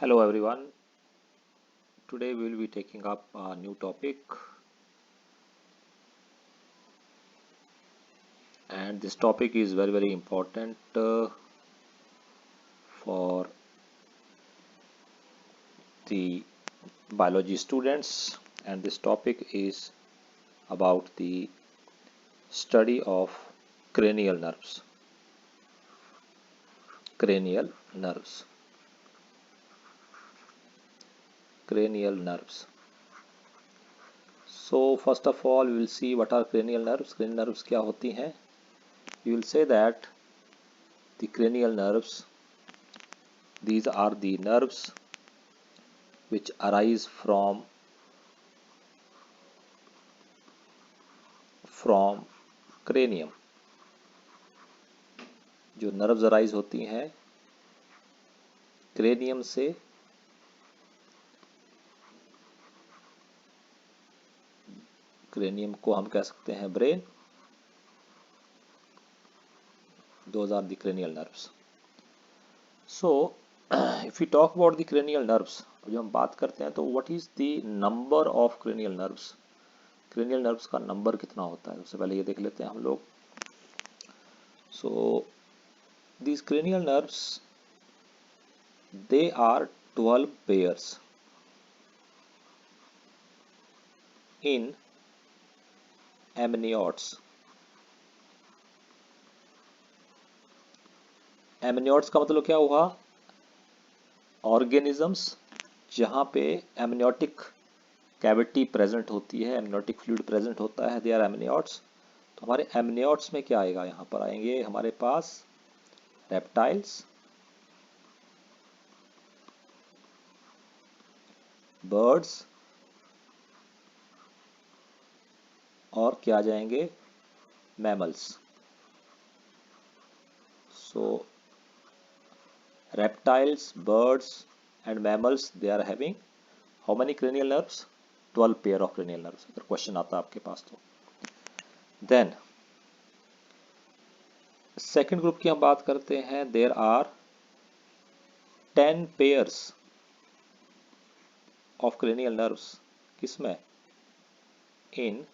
Hello everyone. Today we will be taking up a new topic, and this topic is very important for the biology students, and this topic is about the study of cranial nerves. Cranial nerves. Cranial nerves. So first of all we will see what are cranial nerves. Cranial nerves क्या होती हैं? We will say that the cranial nerves, these are the nerves which arise from cranium. जो nerves arise होती हैं cranium से, cranium को हम कह सकते हैं brain. Those are the cranial nerves. So if we talk about the cranial nerves, जब हम बात करते हैं तो what is the number of cranial nerves? cranial nerves का नंबर कितना होता है, सबसे पहले ये देख लेते हैं हम लोग. So these cranial nerves, they are 12 pairs in amniotes. Amniotes का मतलब क्या हुआ? ऑर्गेनिजम्स जहाँ पे एमनियोटिक कैविटी प्रेजेंट होती है, एमनियोटिक फ्लूइड प्रेजेंट होता है, दे आर एमनियोट्स. तो हमारे एमनियोट्स में क्या आएगा? यहाँ पर आएंगे हमारे पास रेप्टाइल्स, बर्ड्स, और क्या आ जाएंगे? Mammals. So reptiles, birds and mammals, they are having how many cranial nerves? 12 pair of cranial nerves. अगर क्वेश्चन आता है आपके पास तो. देन सेकेंड ग्रुप की हम बात करते हैं. There are 10 pairs of cranial nerves. किसमें? in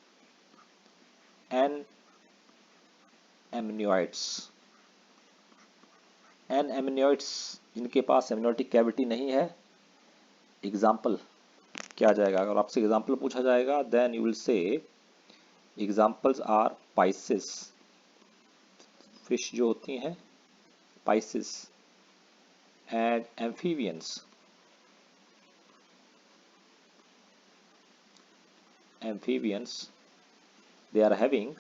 amniotes. amniotes जिनके पास एमनियोटिक कैविटी नहीं है. एग्जाम्पल क्या आ जाएगा? अगर आपसे एग्जाम्पल पूछा जाएगा then you will say examples are Pisces, fish जो होती हैं, Pisces, and amphibians. Amphibians they are having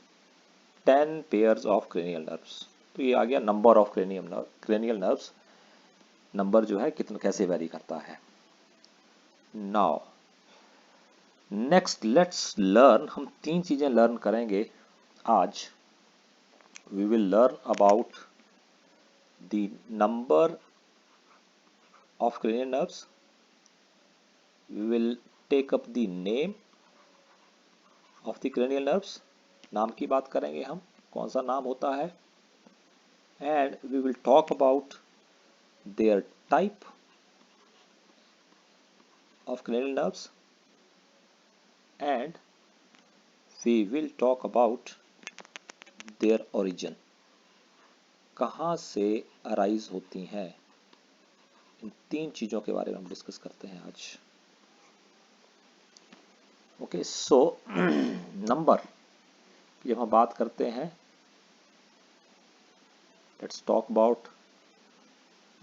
10 pairs of cranial nerves. तो ये आ गया number of cranial nerves. Number जो है कितना कैसे वेरी करता है. Now next let's learn. हम 3 चीजें लर्न करेंगे आज. We will learn about the number of cranial nerves. We will take up the name of the cranial nerves. नाम की बात करेंगे हम, कौन सा नाम होता है. And we will talk about their type of cranial nerves, and we will talk about their origin. कहाँ से अराइज होती हैं. इन 3 चीजों के बारे में हम डिस्कस करते हैं आज. ओके, सो नंबर जब हम बात करते हैं, let's talk about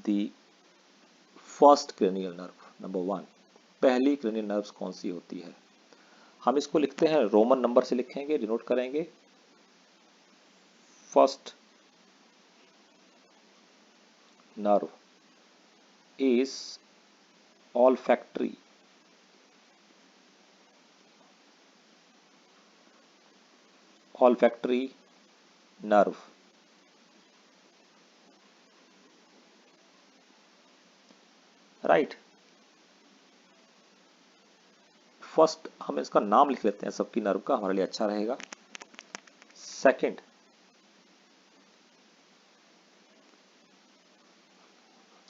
the first cranial nerve. Number 1, पहली cranial nerves कौन सी होती है? हम इसको लिखते हैं, रोमन नंबर से लिखेंगे, डिनोट करेंगे. First nerve is olfactory. Olfactory nerve. Right. First हम इसका नाम लिख लेते हैं सबकी नर्व का, हमारे लिए अच्छा रहेगा. Second,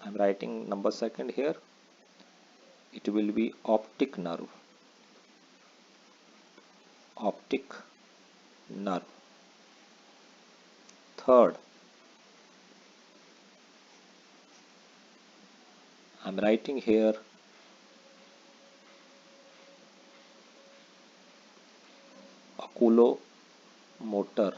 I am writing number second here. it will be optic nerve. Optic nerve. Third, I'm writing here oculomotor.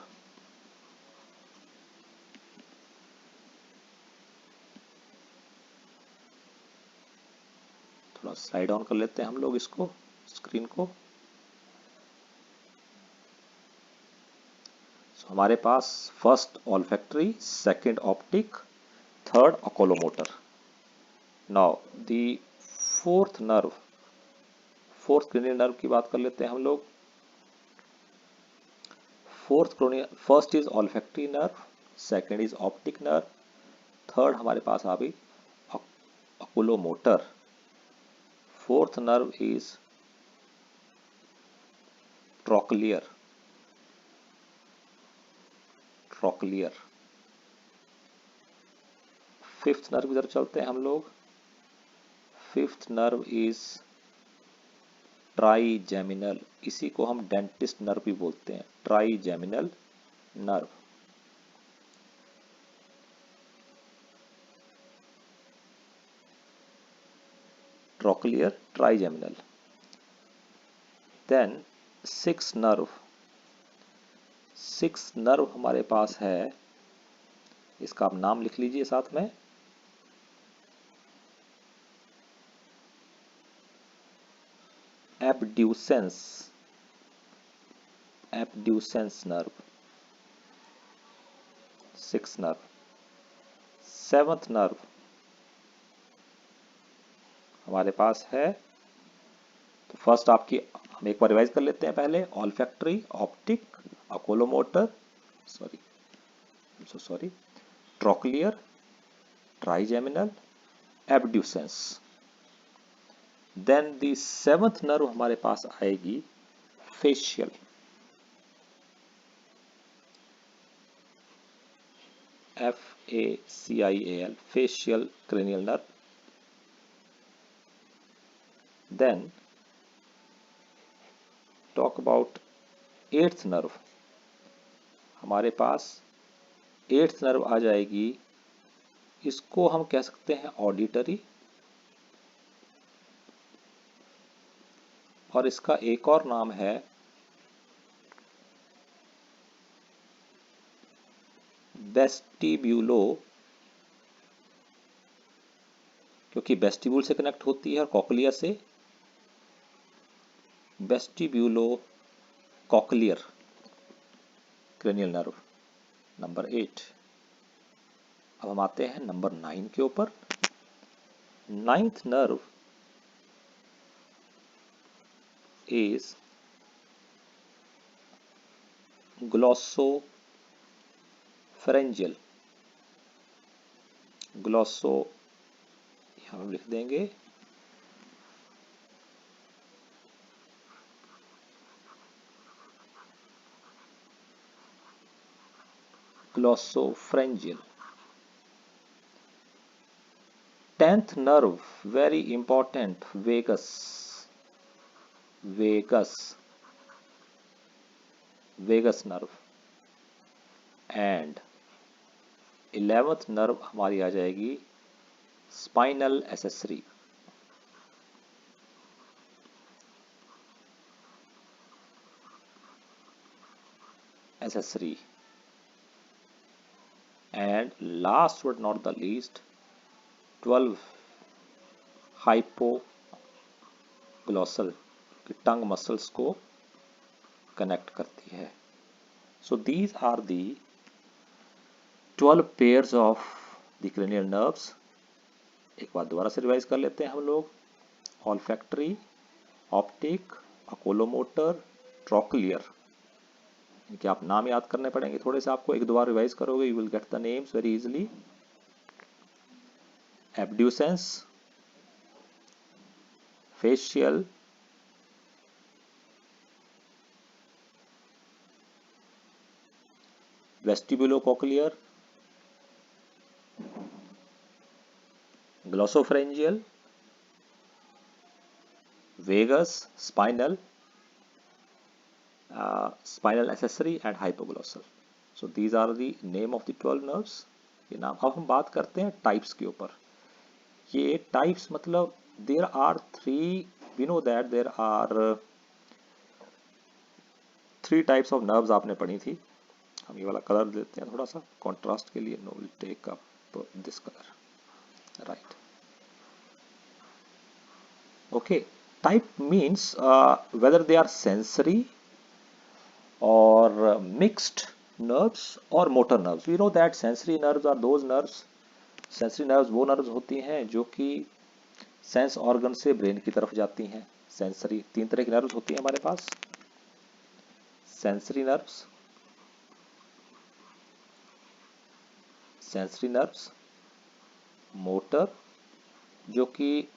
थोड़ा स्लाइड ऑन कर लेते हैं हम लोग इसको, स्क्रीन को। हमारे पास first olfactory, second optic, third oculomotor. Now the fourth nerve, fourth cranial nerve की बात कर लेते हैं हम लोग। First is olfactory nerve, second is optic nerve, third हमारे पास आ गई oculomotor. Fourth nerve is trochlear. Fifth nerve की तरफ चलते हैं हम लोग। फिफ्थ नर्व इज ट्राइजेमिनल, इसी को हम डेंटिस्ट नर्व भी बोलते हैं, trigeminal nerve. Trochlear, trigeminal. Then six nerve, six nerve हमारे पास है, इसका आप नाम लिख लीजिए साथ में, abducens, abducens nerve, six nerve. Seventh nerve हमारे पास है, तो फर्स्ट आपकी हम एक बार रिवाइज कर लेते हैं पहले, olfactory, optic, oculomotor, sorry, trochlear, trigeminal, abducens. Then the seventh nerve हमारे पास आएगी facial, FACIAL, facial cranial nerve. Then talk about eighth nerve, हमारे पास एट्थ नर्व आ जाएगी, इसको हम कह सकते हैं ऑडिटरी, और इसका एक और नाम है वेस्टिब्यूलो, क्योंकि वेस्टिब्यूल से कनेक्ट होती है और कॉकलिया से, वेस्टिब्यूलो कॉकलियर क्रेनियल नर्व, नंबर 8। अब हम आते हैं नंबर 9 के ऊपर। Ninth nerve is glossopharyngeal, glosso यहां हम लिख देंगे, glossopharyngeal. Tenth nerve very important, vagus, vagus, vagus nerve. And 11th nerve हमारी आ जाएगी spinal accessory, accessory. And last but not the least 12 hypoglossal, की टंग मसल्स को कनेक्ट करती है। So these are the 12 pairs of the cranial nerves. एक बार दोबारा से रिवाइज कर लेते हैं हम लोग, ऑल्फैक्टरी, ऑप्टिक, oculomotor, ट्रोक्लियर। इनके आप नाम याद करने पड़ेंगे थोड़े से आपको, एक दो बार रिवाइज करोगे you will get the names very easily. Abducens, facial, vestibulocochlear, glossopharyngeal, vagus, spinal, spinal accessory and hypoglossal. So these are the name of the 12 nerves. ये नाम। अब हम बात करते हैं टाइप्स के ऊपर। ये टाइप्स मतलब there are three, we know that there are 3 types of nerves आपने पढ़ी थी। हम ये वाला कलर देते हैं थोड़ा सा कॉन्ट्रास्ट के लिए। No will take up this colour, right. Okay, type means whether they are sensory or mixed nerves or motor nerves. We know that sensory nerves are those nerves, sensory nerves वो nerves होती हैं जो कि sense organ से brain की तरफ जाती हैं। सेंसरी 3 तरह की नर्व्स होती हैं हमारे पास। Sensory nerves, sensory nerves, motor जो कि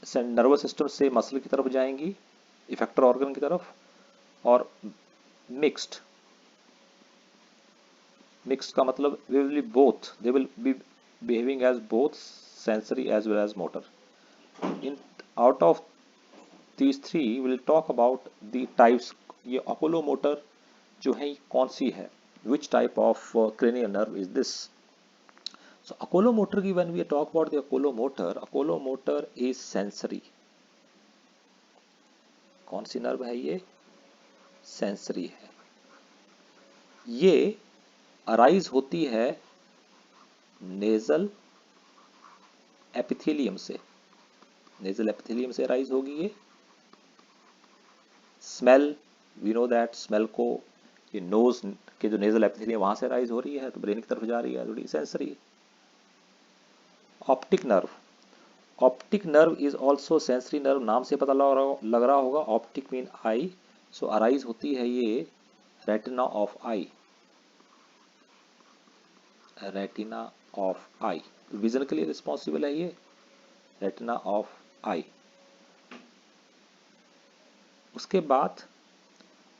नर्वस सिस्टम से मसल की तरफ जाएंगी, इफेक्टर ऑर्गन की तरफ, और मिक्स्ड। मिक्स्ड का मतलब they will be both, they will be behaving as both sensory as well as motor. In out of these three we'll talk about the types. ये oculomotor जो है ये कौन सी है? Which type of cranial nerve is this? So oculomotor की when we talk about the oculomotor is sensory. कौन सी nerve है ये? सेंसरी है। ये अराइज होती है नेजल एपिथेलियम से। नेजल एपिथेलियम से अराइज होगी ये। Smell, we know that smell को ये नोज के जो नेजल एपिथेलियम वहां से अराइज हो रही है तो ब्रेन की तरफ जा रही है, थोड़ी sensory. Optic nerve, optic nerve is also sensory nerve. नाम से पता लग रहा होगा, optic mean I. So arise होती है ये retina of I, retina of I. Vision के लिए रिस्पॉन्सिबल है ये रेटिना ऑफ आई। उसके बाद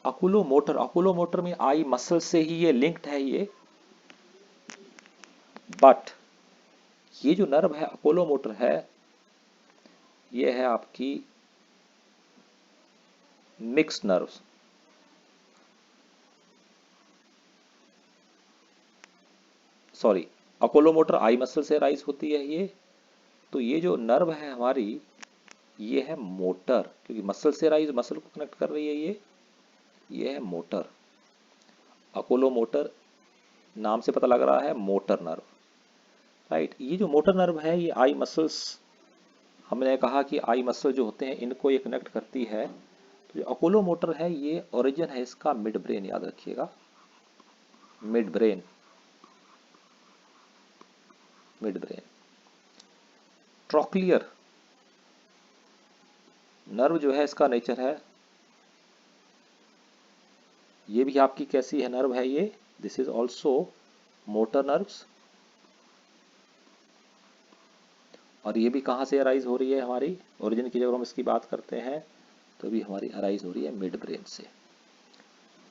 अकुलोमोटर, अकुलोमोटर में आई मसल से ही ये लिंक्ड है ये। बट ये जो नर्व है अकुलोमोटर है, ये है आपकी मिक्स्ड नर्व्स। सॉरी, अकुलोमोटर आई मसल से राइज होती है ये। तो ये जो नर्व है हमारी, ये है मोटर, क्योंकि मसल से राइज, मसल को कनेक्ट कर रही है ये है मोटर। अकुलोमोटर नाम से पता लग रहा है मोटर नर्व, राइट। ये जो मोटर नर्व है ये आई मसल्स, हमने कहा कि आई मसल जो होते हैं इनको ये कनेक्ट करती है। तो जो अकुलोमोटर है ये ओरिजिन है इसका मिड ब्रेन, याद रखिएगा, mid brain, mid brain. Trochlear nerve जो है इसका नेचर है, ये भी आपकी कैसी है नर्व है ये, this is also motor nerves. और ये भी कहां से अराइज हो रही है हमारी, ओरिजिन की जब हम इसकी बात करते हैं तो भी हमारी अराइज हो रही है मिड ब्रेन से।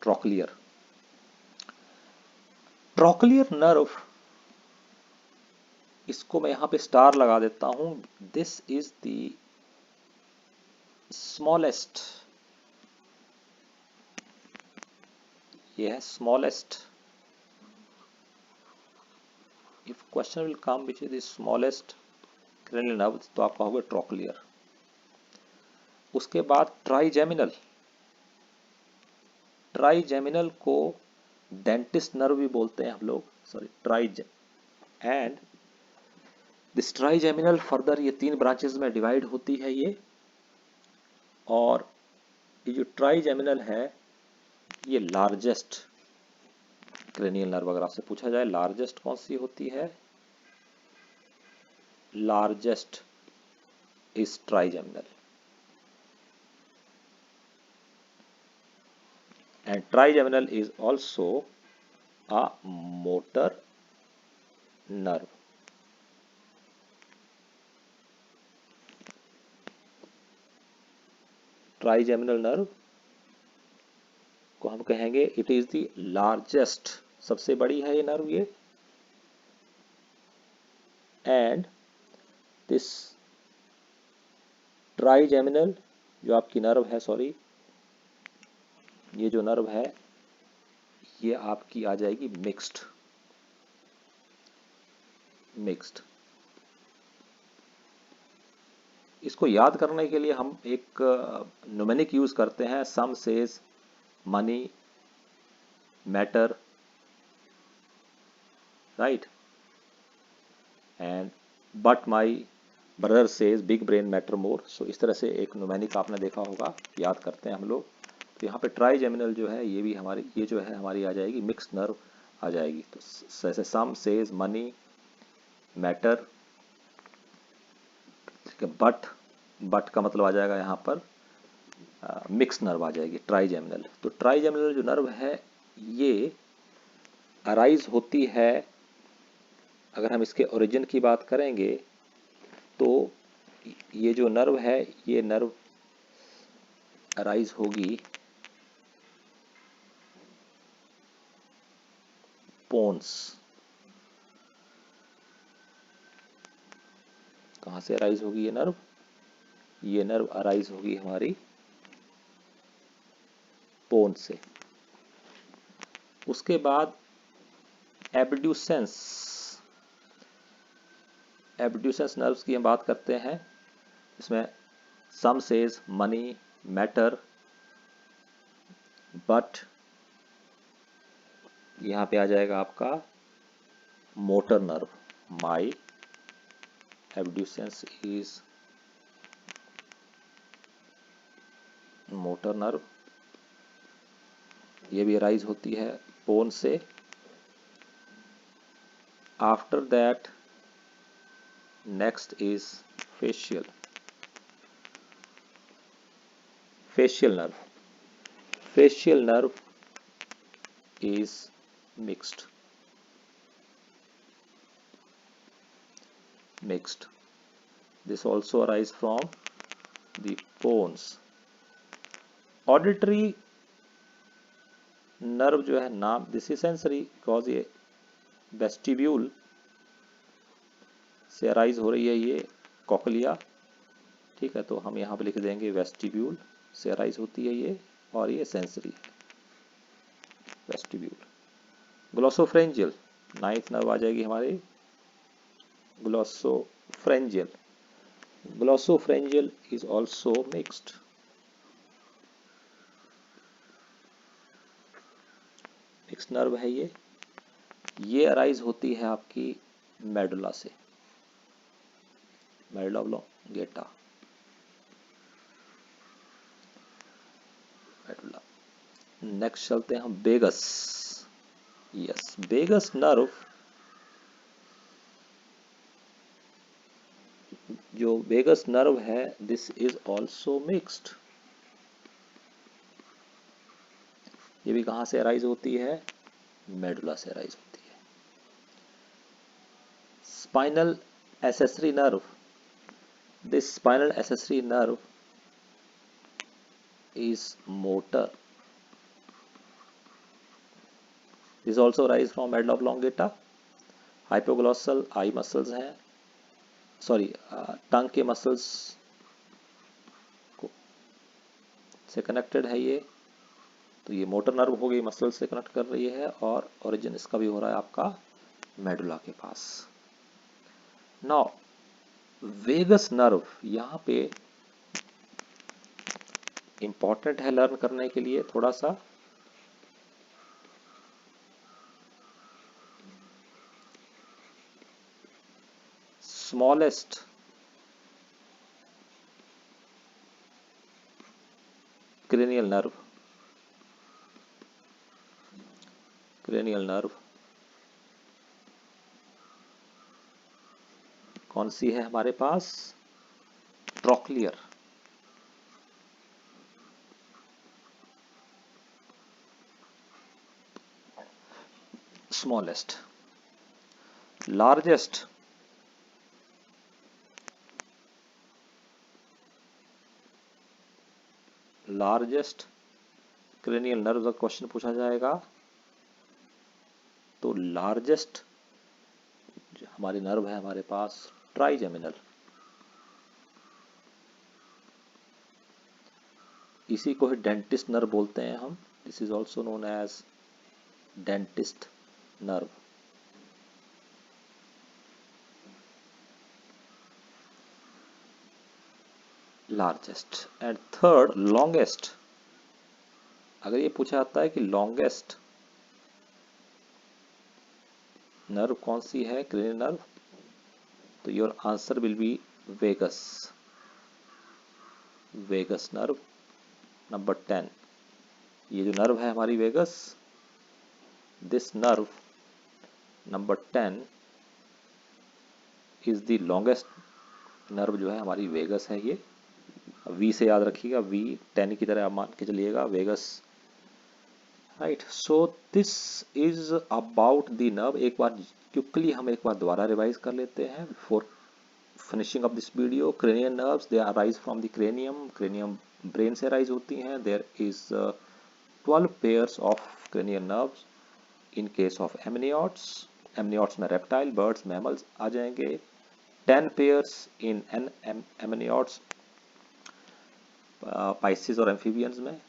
ट्रॉक्लियर, ट्रॉक्लियर नर्व, इसको मैं यहां पे स्टार लगा देता हूं। दिस इज द स्मॉलेस्ट, ये है smallest. If question will come which is the smallest cranial nerve, तो आपका होगा ट्रॉक्लियर। उसके बाद ट्राइजेमिनल, ट्राइजेमिनल को डेंटिस्ट नर्व भी बोलते हैं हम लोग, sorry tries. And this trigeminal further ये 3 ब्रांचेस में डिवाइड होती है ये। और ये जो ट्राइजेमिनल है ये लार्जेस्ट क्रेनियल नर्व, अगर आपसे पूछा जाए लार्जेस्ट कौन सी होती है, largest is trigeminal. And trigeminal is also a motor nerve. Trigeminal nerve को हम कहेंगे इट इज द लार्जेस्ट, सबसे बड़ी है ये नर्व ये। एंड दिस ट्राइजेमिनल जो आपकी नर्व है, सॉरी, ये जो नर्व है ये आपकी आ जाएगी मिक्स्ड। इसको याद करने के लिए हम एक न्यूमेरिक यूज करते हैं, some says money matter, right, and but my brother says big brain matter more. So इस तरह से एक न्यूमेरिक आपने देखा होगा, याद करते हैं हम लोग। तो यहाँ पे ट्राइजेमिनल जो है ये भी हमारी, ये जो है हमारी आ जाएगी मिक्स्ड नर्व आ जाएगी। तो जैसे सम सेज मनी मैटर, बट का मतलब आ जाएगा यहाँ पर मिक्स नर्व आ जाएगी ट्राइजेमिनल। तो ट्राइजेमिनल जो नर्व है ये अराइज होती है, अगर हम इसके ओरिजिन की बात करेंगे तो ये जो नर्व है ये नर्व अराइज होगी पोन्स। कहाँ से अराइज होगी ये नर्व? ये नर्व अराइज होगी हमारी पोन से। उसके बाद एब्ड्यूसेंस नर्व्स की हम बात करते हैं, इसमें some says money matter, but यहां पे आ जाएगा आपका motor nerve, my abducens is motor nerve. ये भी अराइज होती है पोन से। After that next is facial nerve. Facial nerve is mixed. This also arise from the bones. Auditory nerve जो है नाम, this is sensory because ये vestibule से अराइज हो रही है, ये कॉकलिया, ठीक है। तो हम यहाँ पे लिख देंगे वेस्टिब्यूल से अराइज होती है ये, और ये sensory vestibule. Glossopharyngeal ninth nerve आ जाएगी हमारी glossopharyngeal. Glossopharyngeal is also mixed. Mixed nerve है ये अराइज होती है आपकी मेडुला से, मेडुला ऑब्लोंगेटा, मेडुला। नेक्स्ट चलते हैं हम वेगस। यस, वेगस नर्व जो वेगस नर्व है दिस इज ऑल्सो मिक्स्ड। ये भी कहां से अराइज होती है? मेडुला से अराइज होती है। Spinal accessory nerve, this spinal accessory nerve is motor. This also arise from medulla oblongata. Hypoglossal eye muscles हैं, सॉरी टंग के मसल्स से कनेक्टेड है ये। तो ये मोटर नर्व हो गई, मसल से कनेक्ट कर रही है, और ओरिजिन इसका भी हो रहा है आपका मेडुला के पास। नाउ वेगस नर्व यहाँ पे इंपॉर्टेंट है लर्न करने के लिए थोड़ा सा। स्मॉलेस्ट क्रेनियल नर्व, कौन सी है हमारे पास? Trochlear. Smallest. Largest cranial nerve का क्वेश्चन पूछा जाएगा, तो लार्जेस्ट हमारी नर्व है हमारे पास ट्राइजेमिनल। इसी को ही डेंटिस्ट नर्व बोलते हैं हम। This is also known as dentist nerve. Largest and third longest. अगर ये पूछा जाता है कि लॉन्गेस्ट नर्व कौन सी है क्रेनियल नर्व, तो your answer will be vagus. Vagus nerve number 10। ये जो नर्व है हमारी vagus, this nerve number 10 is the longest nerve जो है हमारी वेगस है। ये वी से याद रखिएगा, वी 10 की तरह आप मान के चलिएगा, vagus. Right, so this is about the nerve. एक बार क्विकली हम एक बार दोबारा रिवाइज कर लेते हैं before finishing off this video. Cranial nerves they arise from the cranium. Cranium brain से अराइज होती हैं। There is 12 pairs of cranial nerves in case of amniotes. Amniotes में रेप्टाइल, बर्ड्स, मैमल्स आ जाएंगे। 10 पेयर्स इन एमनियोट्स, पाइसिस और amphibians में।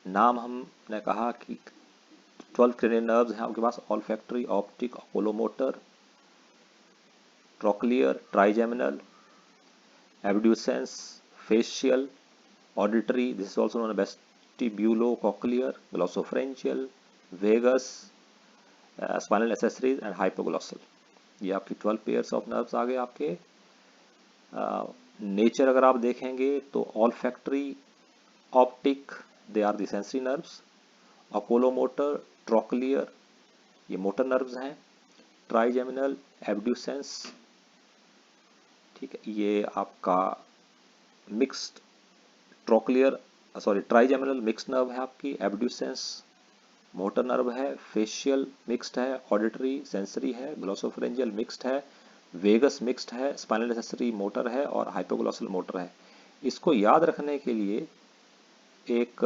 नाम हमने कहा कि 12 क्रेनियल नर्व्स हैं आपके पास, olfactory, optic, oculomotor, trochlear, trigeminal, abducens, facial, auditory, this is also known as vestibulocochlear, glossopharyngeal, vagus, spinal accessories and hypoglossal. ये आपकी 12 पेयर्स ऑफ नर्व्स आ गए आपके। नेचर अगर आप देखेंगे तो olfactory, optic, they are the sensory nerves. Oculomotor, trochlear, ये motor nerves हैं। ट्राइजेमिनल, एब्ड्यूसेंस, ठीक है, ये आपका mixed trochlear sorry trigeminal mixed nerve है आपकी। एब्ड्यूसेंस मोटर नर्व है। फेशियल मिक्स्ड है। ऑडिटरी सेंसरी है। ग्लॉसोफरेंजियल मिक्स्ड है। वेगस मिक्स्ड है। स्पाइनल एक्सेसरी मोटर है और हाइपोग्लॉसल मोटर है। इसको याद रखने के लिए एक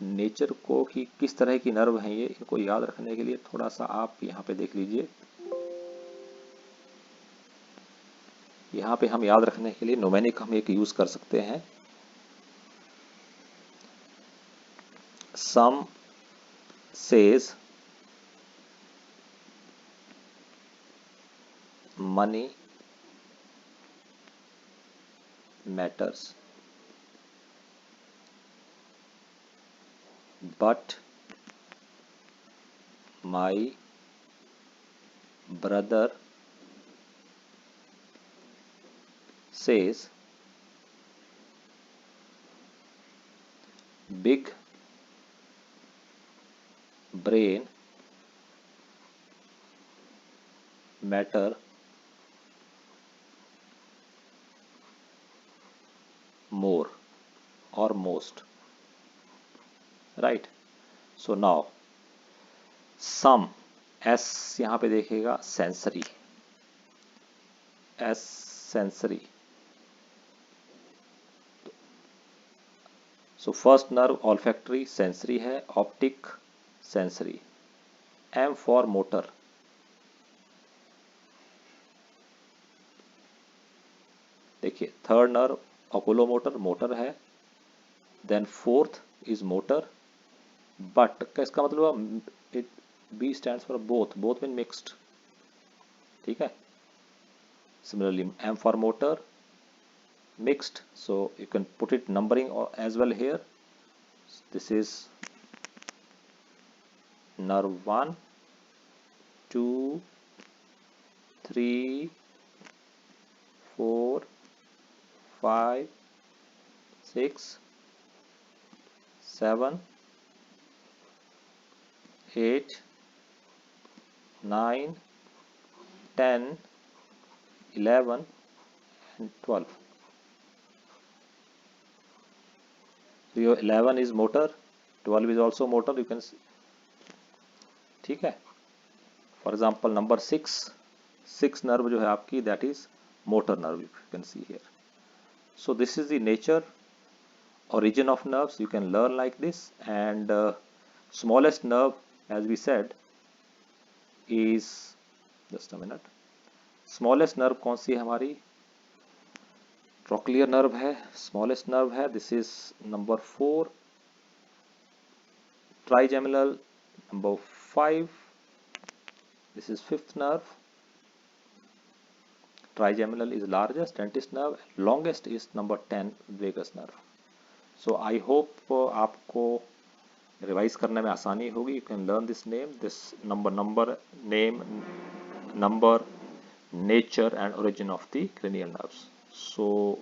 नेचर को कि किस तरह की नर्व है ये, इनको याद रखने के लिए थोड़ा सा आप यहाँ पे देख लीजिए। यहाँ पे हम याद रखने के लिए न्यूमेरिक हम एक यूज कर सकते हैं। Some says money matters, but my brother says big brain matter more or most, right? So now some, s यहाँ पे देखिएगा, sensory, s sensory. So first nerve olfactory sensory है, optic sensory, m for motor, देखिए third nerve oculomotor motor है, then fourth is motor, but का इसका मतलब it B stands for both, both mean mixed, ठीक है। Similarly M for motor mixed, so you can put it numbering as well here. This is nerve 1 2 3 4 5 6 7 8 9 10 11 and 12. So your 11 is motor, 12 is also motor, you can see, ठीक है। For example number 6 nerve जो है आपकी, that is motor nerve, you can see here. So this is the nature origin of nerves, you can learn like this. And smallest nerve, as we said, is, just a minute, smallest nerve कौन सी है हमारी, trochlear nerve है, smallest nerve है, this is number 4. Trigeminal number 5, this is fifth nerve. Trigeminal is largest dentist nerve, longest is number 10 vagus nerve. So I hope आपको revise करने में आसानी होगी. You can learn this name, this number, name, number, nature and origin of the cranial nerves. So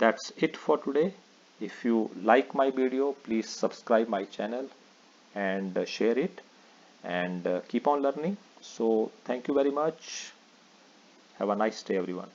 that's it for today. If you like my video, please subscribe my channel and share it and keep on learning. So thank you very much. Have a nice day, everyone.